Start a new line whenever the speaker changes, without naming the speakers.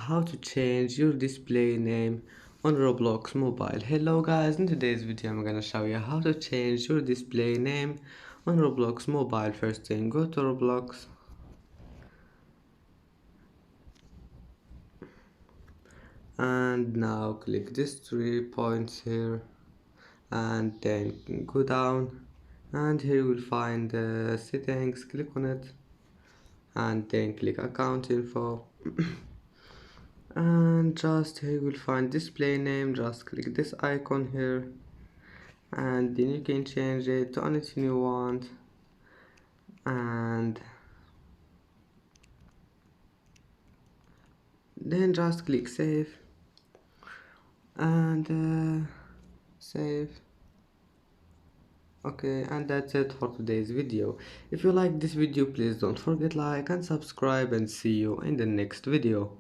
how to change your display name on Roblox mobile. Hello guys, in today's video I'm gonna show you how to change your display name on Roblox mobile. First thing, go to Roblox and now click these 3 points here and then go down, and here you will find the settings. Click on it and then click account info and just here you will find display name. Just click this icon here and then you can change it to anything you want, and then just click save and save. Okay, and that's it for today's video. If you like this video, please don't forget like and subscribe, and see you in the next video.